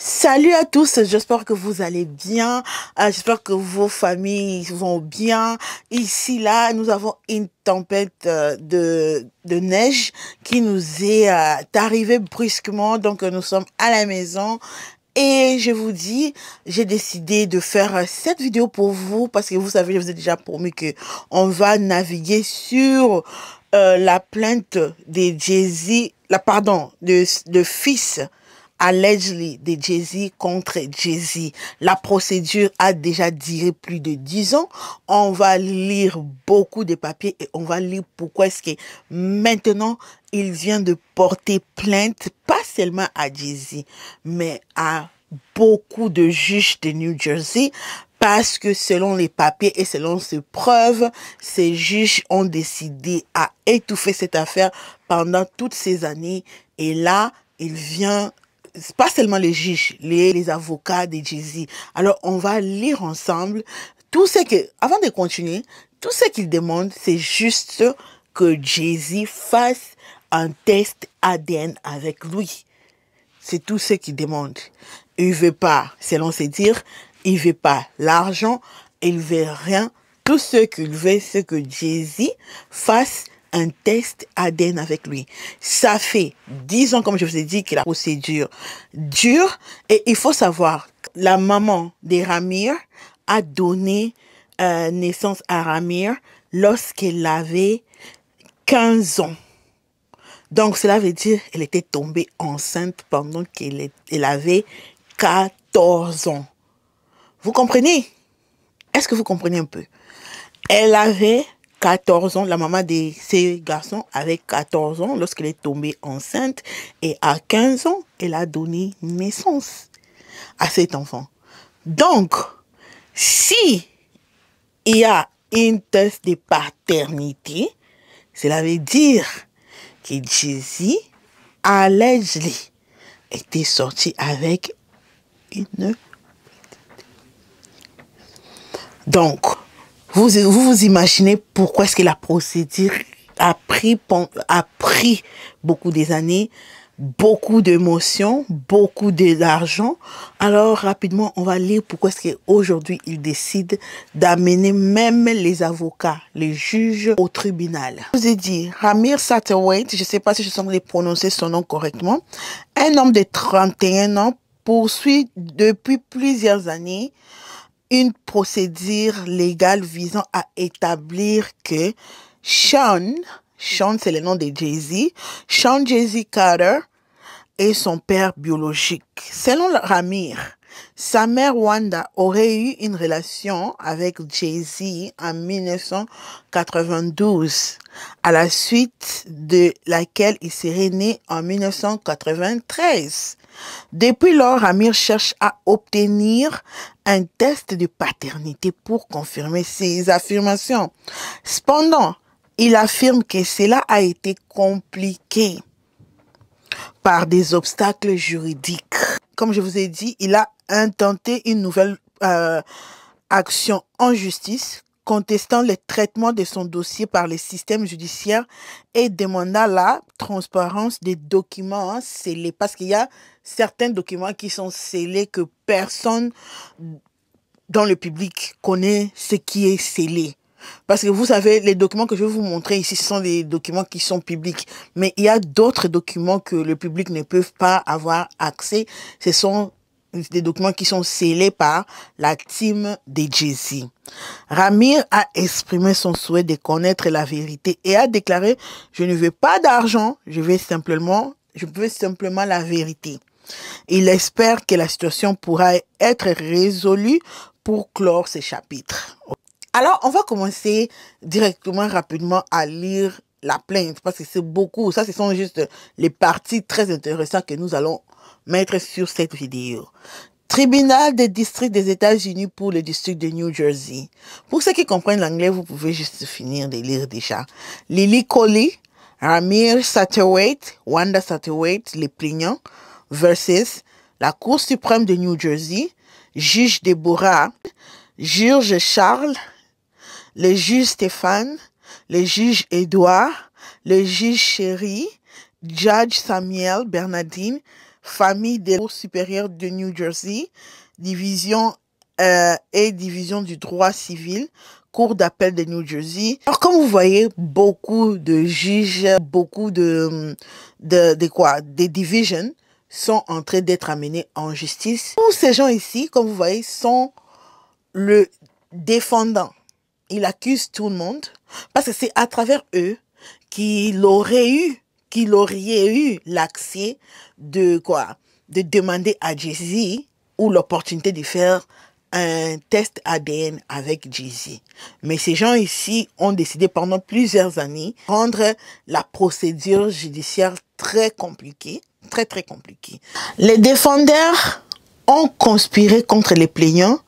Salut à tous, j'espère que vous allez bien, j'espère que vos familles vont bien. Ici, là, nous avons une tempête de neige qui nous est arrivée brusquement, donc nous sommes à la maison. Et je vous dis, j'ai décidé de faire cette vidéo pour vous parce que vous savez, je vous ai déjà promis que on va naviguer sur la plainte de Jay-Z, de fils allegedly de Jay-Z contre Jay-Z. La procédure a déjà duré plus de 10 ans. On va lire beaucoup de papiers et on va lire pourquoi est-ce que maintenant il vient de porter plainte, pas seulement à Jay-Z, mais à beaucoup de juges de New Jersey, parce que selon les papiers et selon ces preuves, ces juges ont décidé à étouffer cette affaire pendant toutes ces années. Et là, il vient, pas seulement les juges, les avocats de Jay-Z. Alors, on va lire ensemble tout ce que, avant de continuer, tout ce qu'ils demandent, c'est juste que Jay-Z fasse un test ADN avec lui. C'est tout ce qu'il demande. Il veut pas, selon ses dires, il veut pas l'argent, il veut rien. Tout ce qu'il veut, c'est que Jay-Z fasse un test ADN avec lui. Ça fait 10 ans, comme je vous ai dit, que la procédure dure. Et il faut savoir, la maman de Ramir a donné naissance à Ramir lorsqu'elle avait 15 ans. Donc, cela veut dire qu'elle était tombée enceinte pendant qu'elle avait 14 ans. Vous comprenez? Est-ce que vous comprenez un peu? Elle avait 14 ans, la maman de ces garçons avait 14 ans lorsqu'elle est tombée enceinte. Et à 15 ans, elle a donné naissance à cet enfant. Donc, si il y a un test de paternité, cela veut dire que Jay-Z, allegedly, était sorti avec une... Donc, vous imaginez pourquoi est-ce que la procédure a pris beaucoup des années, beaucoup d'émotions, beaucoup d'argent. Alors, rapidement, on va lire pourquoi est-ce qu'aujourd'hui, il décide d'amener même les avocats, les juges au tribunal. Je vous ai dit, Ramir Satterthwaite, je ne sais pas si je semble prononcer son nom correctement, un homme de 31 ans poursuit depuis plusieurs années une procédure légale visant à établir que Sean c'est le nom de Jay-Z, Sean Jay-Z Carter est son père biologique. Selon Ramir, sa mère Wanda aurait eu une relation avec Jay-Z en 1992, à la suite de laquelle il serait né en 1993. Depuis lors, Ramir cherche à obtenir un test de paternité pour confirmer ses affirmations. Cependant, il affirme que cela a été compliqué par des obstacles juridiques. Comme je vous ai dit, il a intenté une nouvelle action en justice contestant le traitement de son dossier par le système judiciaire et demandant la transparence des documents scellés. Parce qu'il y a certains documents qui sont scellés que personne dans le public connaît ce qui est scellé. Parce que vous savez, les documents que je vais vous montrer ici, ce sont des documents qui sont publics. Mais il y a d'autres documents que le public ne peut pas avoir accès. Ce sont des documents qui sont scellés par la team de Jay-Z. Ramir a exprimé son souhait de connaître la vérité et a déclaré « Je ne veux pas d'argent, je veux simplement la vérité ». Il espère que la situation pourra être résolue pour clore ce chapitre. Alors, on va commencer directement, rapidement, à lire la plainte, parce que c'est beaucoup. Ça, ce sont juste les parties très intéressantes que nous allons mettre sur cette vidéo. Tribunal des districts des États-Unis pour le district de New Jersey. Pour ceux qui comprennent l'anglais, vous pouvez juste finir de lire déjà. Lily Colley, Ramir Satterthwaite, Wanda Satterthwaite, les plaignants, versus la Cour suprême de New Jersey, juge Deborah, juge Charles, le juge Stéphane, le juge Edouard, le juge Chéri, judge Samuel Bernardine, famille des cours supérieurs de New Jersey, division et division du droit civil, cour d'appel de New Jersey. Alors, comme vous voyez, beaucoup de juges, beaucoup des divisions sont en train d'être amenés en justice. Tous ces gens ici, comme vous voyez, sont le défendant. Il accuse tout le monde parce que c'est à travers eux qu'il auriez eu l'accès de demander à Jay-Z ou l'opportunité de faire un test ADN avec Jay-Z. Mais ces gens ici ont décidé pendant plusieurs années de rendre la procédure judiciaire très compliquée, très compliquée. Les défendeurs ont conspiré contre les plaignants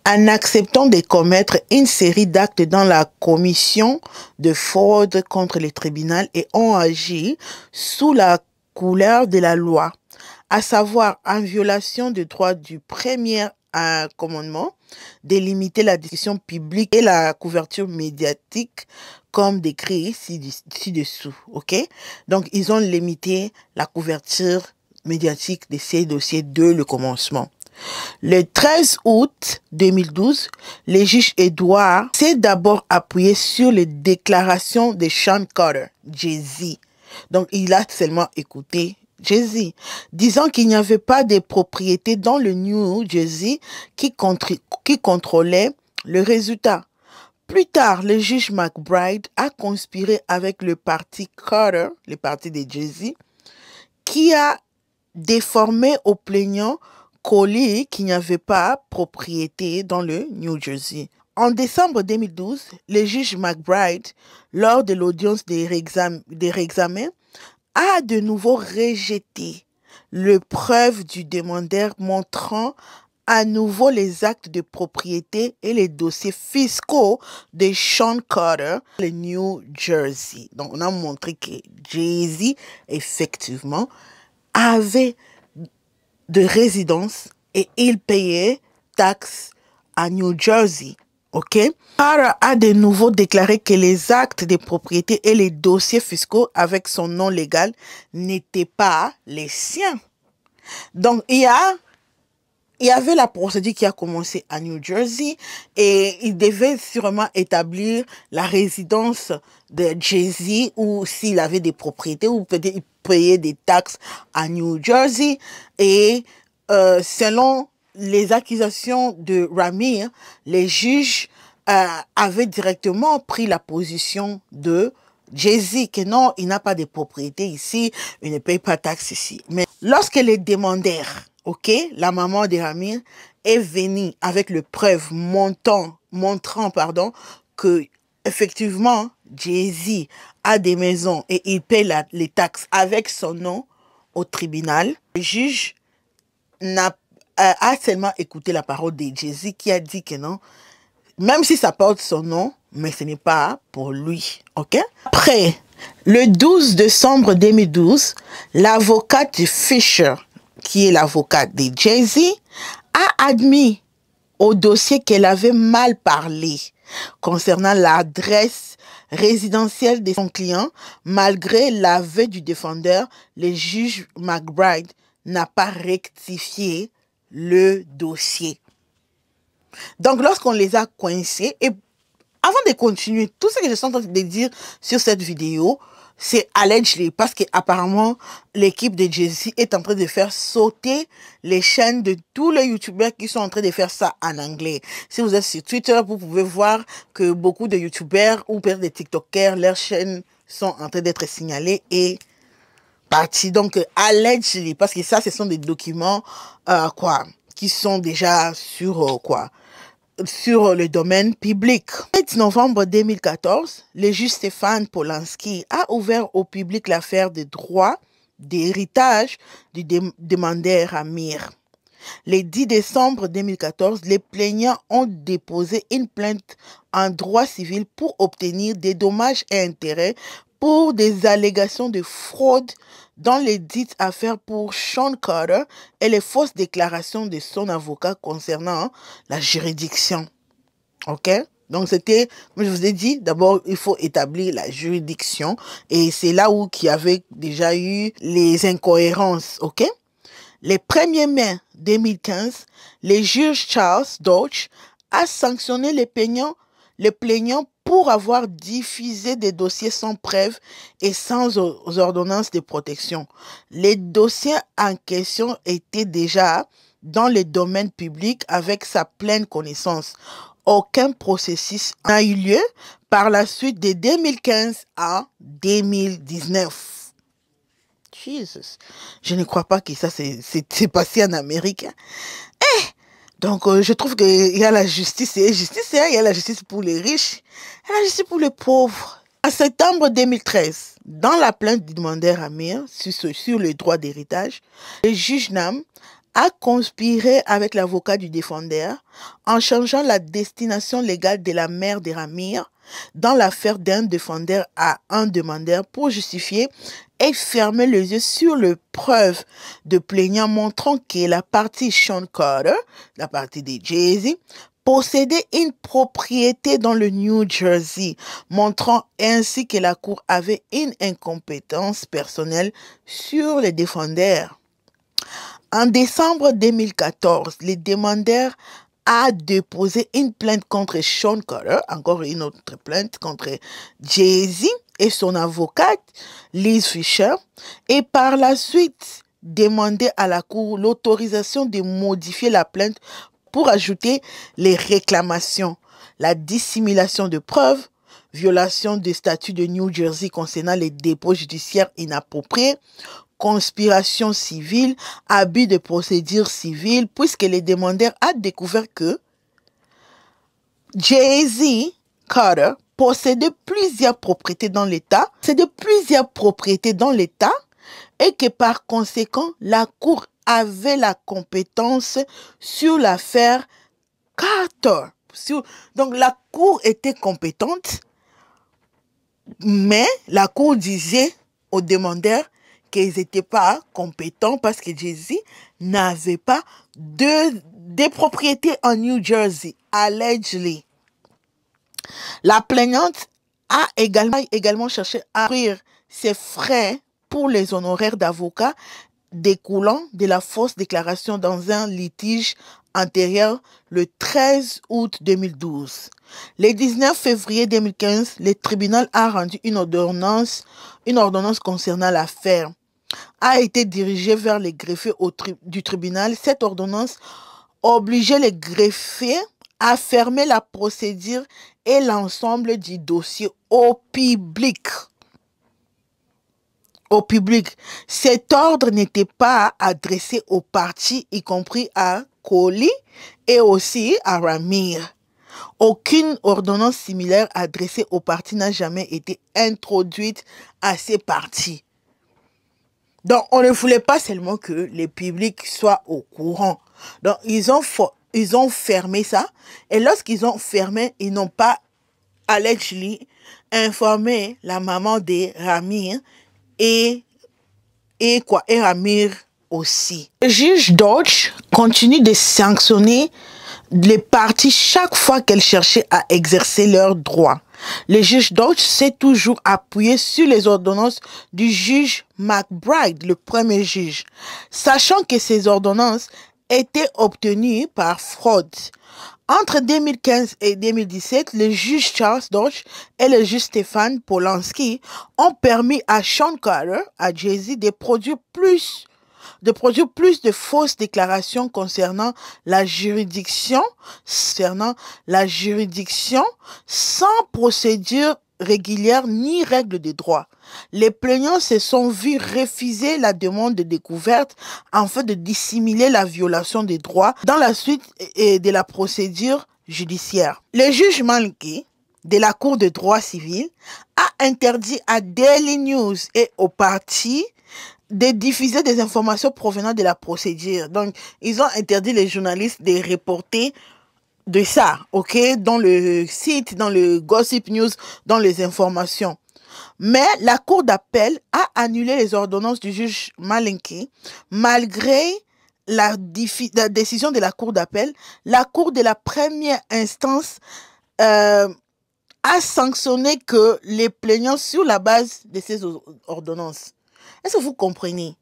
en acceptant de commettre une série d'actes dans la commission de fraude contre les tribunaux et ont agi sous la couleur de la loi, à savoir en violation des droits du premier commandement de limiter la discussion publique et la couverture médiatique comme décrit ci-dessous. Ok? Donc, ils ont limité la couverture médiatique de ces dossiers dès le commencement. Le 13 août 2012, le juge Edward s'est d'abord appuyé sur les déclarations de Sean Carter, Jay-Z. Donc, il a seulement écouté Jay-Z, disant qu'il n'y avait pas de propriété dans le New Jersey qui contrôlait le résultat. Plus tard, le juge McBride a conspiré avec le parti Carter, le parti de Jay-Z, qui a déformé aux plaignants collé qu'il n'y avait pas propriété dans le New Jersey. En décembre 2012, le juge McBride, lors de l'audience des réexamens, a de nouveau rejeté les preuves du demandeur montrant à nouveau les actes de propriété et les dossiers fiscaux de Sean Carter, le New Jersey. Donc, on a montré que Jay-Z, effectivement, avait de résidence et il payait taxes à New Jersey. Ok? Carter a de nouveau déclaré que les actes de propriété et les dossiers fiscaux avec son nom légal n'étaient pas les siens. Donc, il y avait la procédure qui a commencé à New Jersey et il devait sûrement établir la résidence de Jay-Z ou s'il avait des propriétés ou peut-être payer des taxes à New Jersey. Et selon les accusations de Ramir, les juges avaient directement pris la position de Jay-Z, que non, il n'a pas de propriété ici, il ne paye pas de taxes ici. Mais lorsque les demandeurs, ok, la maman de Ramir est venue avec le preuve montrant que effectivement Jay-Z a des maisons et il paye les taxes avec son nom au tribunal, le juge a seulement écouté la parole de Jay-Z qui a dit que non, même si ça porte son nom, mais ce n'est pas pour lui. Ok? Après, le 12 décembre 2012, l'avocate de Fisher, qui est l'avocate de Jay-Z, a admis au dossier qu'elle avait mal parlé concernant l'adresse résidentielle de son client. Malgré l'aveu du défendeur, le juge McBride n'a pas rectifié le dossier. Donc, lorsqu'on les a coincés, et avant de continuer, tout ce que je suis en train de dire sur cette vidéo, c'est allegedly, parce qu'apparemment, l'équipe de Jay-Z est en train de faire sauter les chaînes de tous les youtubeurs qui sont en train de faire ça en anglais. Si vous êtes sur Twitter, vous pouvez voir que beaucoup de youtubeurs ou peut-être des tiktokers, leurs chaînes sont en train d'être signalées et parties. Donc, allegedly, parce que ça, ce sont des documents, qui sont déjà sur, sur le domaine public. Le 7 novembre 2014, le juge Stéphane Polanski a ouvert au public l'affaire des droits d'héritage du demandeur Ramir. Le 10 décembre 2014, les plaignants ont déposé une plainte en droit civil pour obtenir des dommages et intérêts pour des allégations de fraude dans les dites affaires pour Sean Carter et les fausses déclarations de son avocat concernant la juridiction. Ok? Donc c'était, comme je vous ai dit, d'abord il faut établir la juridiction et c'est là où il y avait déjà eu les incohérences. Ok? Le 1er mai 2015, le juge Charles Dodge a sanctionné les plaignants pour avoir diffusé des dossiers sans preuve et sans ordonnance de protection. Les dossiers en question étaient déjà dans le domaine public avec sa pleine connaissance. Aucun processus n'a eu lieu par la suite de 2015 à 2019. Jesus. Je ne crois pas que ça s'est passé en Amérique. Donc, je trouve qu'il y a la justice et justice, il y a la justice pour les riches et la justice pour les pauvres. En septembre 2013, dans la plainte du demandeur Amir sur le droit d'héritage, le juge Nam a conspiré avec l'avocat du défendeur en changeant la destination légale de la mère de Amir dans l'affaire d'un défendeur à un demandeur pour justifier et fermer les yeux sur les preuves de plaignant montrant que la partie Sean Carter, la partie de Jay-Z, possédait une propriété dans le New Jersey, montrant ainsi que la Cour avait une incompétence personnelle sur les défendeurs. En décembre 2014, le demandeur a déposé une plainte contre Sean Carter, encore une autre plainte contre Jay-Z et son avocate Liz Fisher, et par la suite demandé à la Cour l'autorisation de modifier la plainte pour ajouter les réclamations, la dissimulation de preuves, violation du statut de New Jersey concernant les dépôts judiciaires inappropriés, conspiration civile, abus de procédure civile, puisque le demandeur a découvert que Jay-Z Carter possédait plusieurs propriétés dans l'État, et que par conséquent, la Cour avait la compétence sur l'affaire Carter. Donc la Cour était compétente, mais la Cour disait aux demandeurs qu'ils n'étaient pas compétents parce que Jay-Z n'avait pas des propriétés en New Jersey, allegedly. La plaignante a également cherché à couvrir ses frais pour les honoraires d'avocat découlant de la fausse déclaration dans un litige antérieur le 13 août 2012. Le 19 février 2015, le tribunal a rendu une ordonnance concernant l'affaire. A été dirigée vers les greffiers du tribunal. Cette ordonnance obligeait les greffiers à fermer la procédure et l'ensemble du dossier au public. Cet ordre n'était pas adressé aux parties, y compris à Kohli et aussi à Ramir. Aucune ordonnance similaire adressée aux parties n'a jamais été introduite à ces parties. Donc, on ne voulait pas seulement que le public soit au courant. Donc, ils ont fermé ça. Et lorsqu'ils ont fermé, ils n'ont pas allegedly informé la maman de Ramir et Ramir aussi. Le juge Dodge continue de sanctionner les parties chaque fois qu'elles cherchaient à exercer leurs droits. Le juge Dodge s'est toujours appuyé sur les ordonnances du juge McBride, le premier juge, sachant que ces ordonnances étaient obtenues par fraude. Entre 2015 et 2017, le juge Charles Dodge et le juge Stéphane Polanski ont permis à Sean Carter, à Jay-Z, de produire plus de fausses déclarations concernant la juridiction sans procédure régulière ni règle de droit. Les plaignants se sont vus refuser la demande de découverte afin de dissimuler la violation des droits dans la suite de la procédure judiciaire. Le juge Maliki de la Cour de droit civil a interdit à Daily News et aux parties de diffuser des informations provenant de la procédure. Donc, ils ont interdit les journalistes de reporter de ça, ok, dans le site, dans le Gossip News, dans les informations. Mais la Cour d'appel a annulé les ordonnances du juge Malinki. Malgré la décision de la Cour d'appel, la Cour de la première instance a sanctionné que les plaignants sur la base de ces ordonnances. Est-ce que vous comprenez?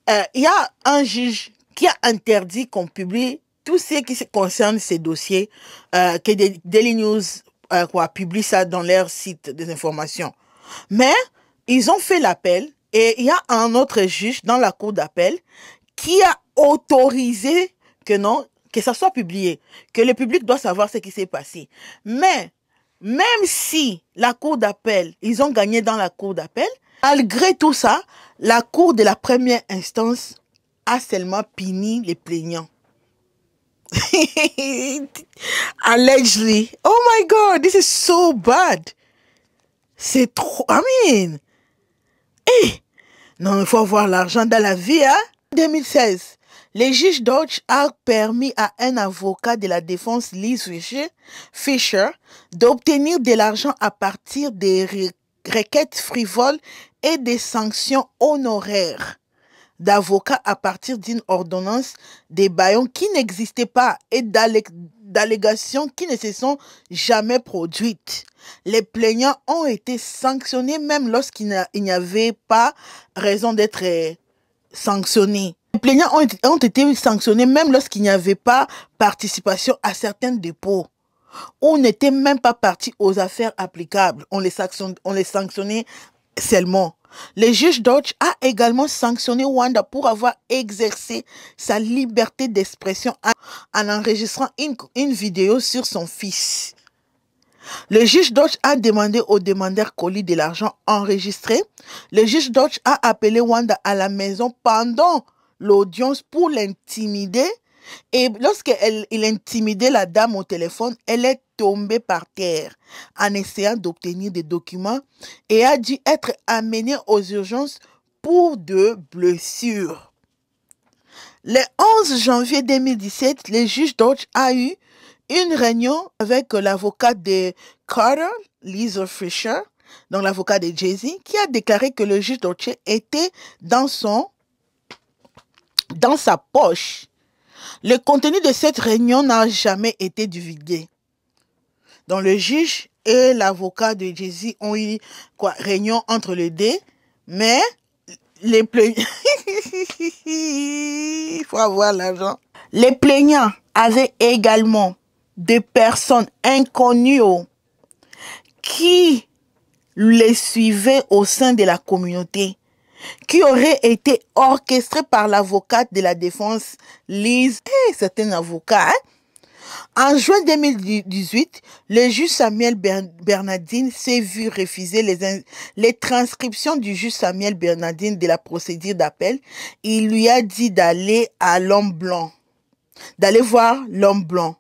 il y a un juge qui a interdit qu'on publie tout ce qui concerne ces dossiers, que Daily News publie ça dans leur site des informations. Mais ils ont fait l'appel et il y a un autre juge dans la cour d'appel qui a autorisé que non, que ça soit publié, que le public doit savoir ce qui s'est passé. Mais même si la cour d'appel, ils ont gagné dans la cour d'appel, malgré tout ça, la cour de la première instance a seulement puni les plaignants. Allegedly. Oh my God, this is so bad. C'est trop. I mean. Hey. Non, il faut avoir l'argent dans la vie, hein. 2016, le juge Dodge a permis à un avocat de la défense, Liz Fisher, d'obtenir de l'argent à partir des requêtes frivoles et des sanctions honoraires d'avocats à partir d'une ordonnance des baillons qui n'existait pas et d'allégations qui ne se sont jamais produites. Les plaignants ont été sanctionnés même lorsqu'il n'y avait pas raison d'être sanctionnés. Les plaignants ont été sanctionnés même lorsqu'il n'y avait pas participation à certains dépôts ou n'étaient même pas partis aux affaires applicables. On les sanctionnait seulement. Le juge Dodge a également sanctionné Wanda pour avoir exercé sa liberté d'expression en enregistrant une vidéo sur son fils. Le juge Dodge a demandé au demandeur colis de l'argent enregistré. Le juge Dodge a appelé Wanda à la maison pendant l'audience pour l'intimider. Et lorsqu'il intimidait la dame au téléphone, elle est tombée par terre en essayant d'obtenir des documents et a dû être amenée aux urgences pour de blessures. Le 11 janvier 2017, le juge Dodge a eu une réunion avec l'avocat de Carter, Liz Fisher, donc l'avocat de Jay-Z, qui a déclaré que le juge Dodge était dans sa poche. Le contenu de cette réunion n'a jamais été divulgué. Donc le juge et l'avocat de Jay-Z ont eu réunion entre les deux, mais les plaignants... Il faut avoir l'argent. Les plaignants avaient également des personnes inconnues qui les suivaient au sein de la communauté, qui aurait été orchestré par l'avocate de la défense, Liz. C'est un avocat. En juin 2018, le juge Samuel Bernardine s'est vu refuser les transcriptions du juge Samuel Bernardine de la procédure d'appel. Il lui a dit d'aller à l'homme blanc, d'aller voir l'homme blanc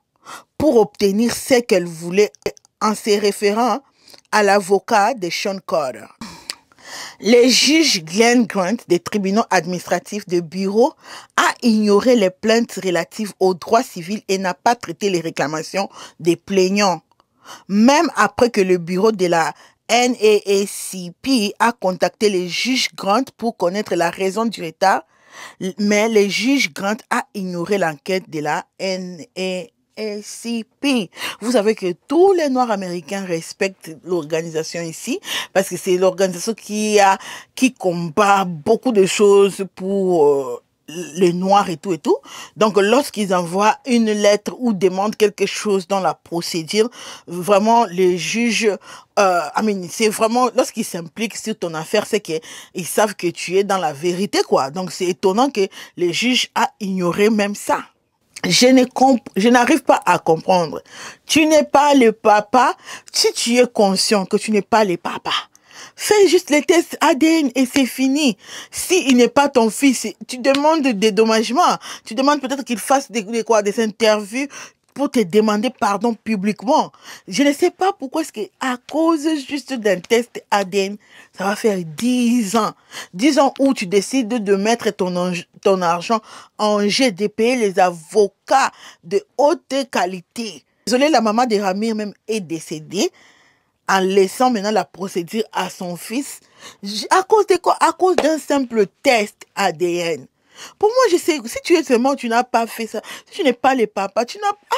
pour obtenir ce qu'elle voulait en se référant à l'avocat de Sean Carter. Le juge Glenn Grant des tribunaux administratifs de bureau a ignoré les plaintes relatives aux droits civils et n'a pas traité les réclamations des plaignants. Même après que le bureau de la NAACP a contacté le juge Grant pour connaître la raison du retard, mais le juge Grant a ignoré l'enquête de la NAACP. Vous savez que tous les Noirs américains respectent l'organisation ici parce que c'est l'organisation qui combat beaucoup de choses pour les Noirs et tout et tout. Donc lorsqu'ils envoient une lettre ou demandent quelque chose dans la procédure, vraiment les juges, c'est vraiment lorsqu'ils s'impliquent sur ton affaire, c'est qu'ils savent que tu es dans la vérité quoi. Donc c'est étonnant que les juges a ignoré même ça. Je n'arrive pas à comprendre. Tu n'es pas le papa. Si tu es conscient que tu n'es pas le papa, fais juste les tests ADN et c'est fini. S'il n'est pas ton fils, tu demandes des dédommagements. Tu demandes peut-être qu'il fasse des interviews pour te demander pardon publiquement. Je ne sais pas pourquoi est-ce que à cause juste d'un test ADN, ça va faire 10 ans. 10 ans où tu décides de mettre ton argent en jeu, de payer les avocats de haute qualité. Désolé, la maman de Ramir même est décédée en laissant maintenant la procédure à son fils. À cause de quoi? À cause d'un simple test ADN. Pour moi, je sais, si tu es seulement, tu n'as pas fait ça. Si tu n'es pas le papa, tu n'as pas...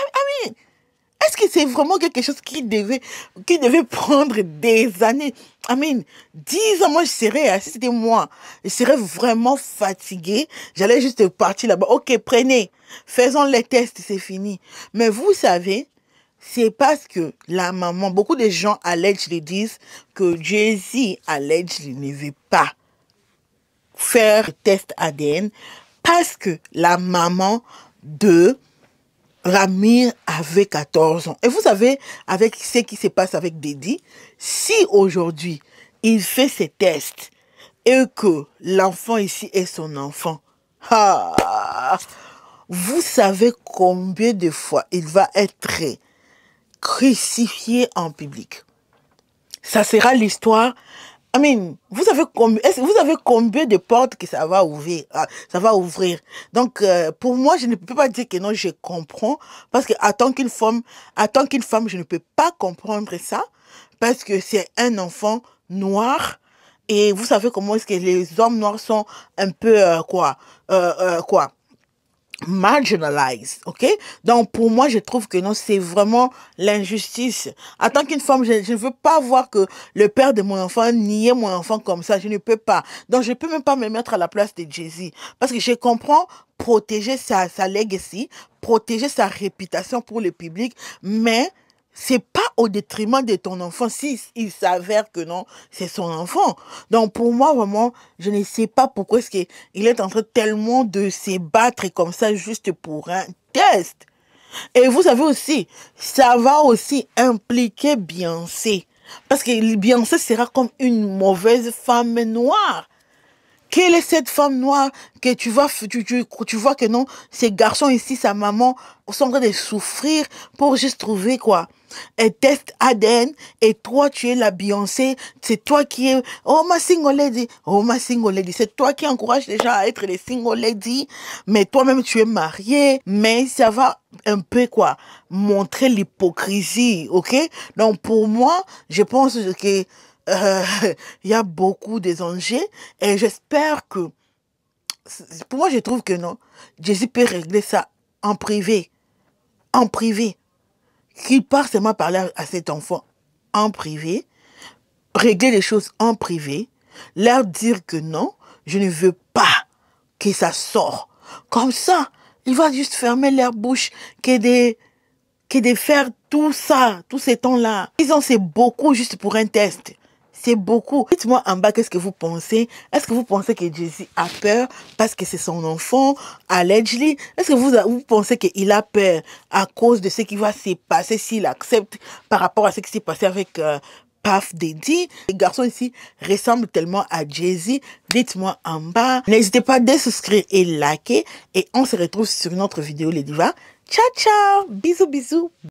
Est-ce que c'est vraiment quelque chose qui devait prendre des années? I mean, 10 ans, moi, si c'était moi, je serais vraiment fatiguée. J'allais juste partir là-bas. Ok, prenez, faisons les tests, c'est fini. Mais vous savez, c'est parce que la maman, beaucoup de gens allegedly disent que Jay-Z allegedly ne veut pas faire le test ADN parce que la maman de Ramir avait 14 ans. Et vous savez, avec ce qui se passe avec Diddy, si aujourd'hui, il fait ses tests et que l'enfant ici est son enfant, vous savez combien de fois il va être crucifié en public. Ça sera l'histoire. I mean, vous savez combien de portes que ça va ouvrir, Donc, pour moi, je ne peux pas dire que non, je comprends, parce que en tant qu'une femme, je ne peux pas comprendre ça, parce que c'est un enfant noir, et vous savez comment est-ce que les hommes noirs sont un peu, marginalized, ok? Donc, pour moi, je trouve que non, c'est vraiment l'injustice. En tant qu'une femme, je ne veux pas voir que le père de mon enfant niait mon enfant comme ça. Je ne peux pas. Donc, je ne peux même pas me mettre à la place de Jay-Z. Parce que je comprends protéger sa legacy, protéger sa réputation pour le public, mais c'est pas au détriment de ton enfant si il s'avère que non, c'est son enfant. Donc pour moi, vraiment, je ne sais pas pourquoi est-ce qu'il est en train tellement de se battre comme ça juste pour un test. Et vous savez aussi, ça va aussi impliquer Beyoncé. Parce que Beyoncé sera comme une mauvaise femme noire. Quelle est cette femme noire que tu vois que non, ces garçons ici, sa maman, sont en train de souffrir pour juste trouver quoi? Un test ADN, et toi tu es la Beyoncé, c'est toi qui es, oh ma single lady, c'est toi qui encourage les gens à être des single lady, mais toi-même tu es mariée, mais ça va un peu quoi, montrer l'hypocrisie, ok? Donc pour moi, je pense que il y a beaucoup de dangers et j'espère que, pour moi je trouve que non, Jésus peut régler ça en privé, qu'il part seulement parler à cet enfant en privé, régler les choses en privé, leur dire que non, je ne veux pas que ça sorte. Comme ça, il va juste fermer leur bouche que de faire tout ça, tous ces temps-là. Disons, c'est beaucoup juste pour un test. C'est beaucoup. Dites-moi en bas, qu'est-ce que vous pensez? Est-ce que vous pensez que Jay-Z a peur parce que c'est son enfant, allegedly? Est-ce que vous pensez qu'il a peur à cause de ce qui va se passer s'il accepte par rapport à ce qui s'est passé avec Puff Daddy? Les garçons ici ressemblent tellement à Jay-Z. Dites-moi en bas. N'hésitez pas à souscrire et liker. Et on se retrouve sur une autre vidéo, les divas. Ciao, ciao. Bisous, bisous.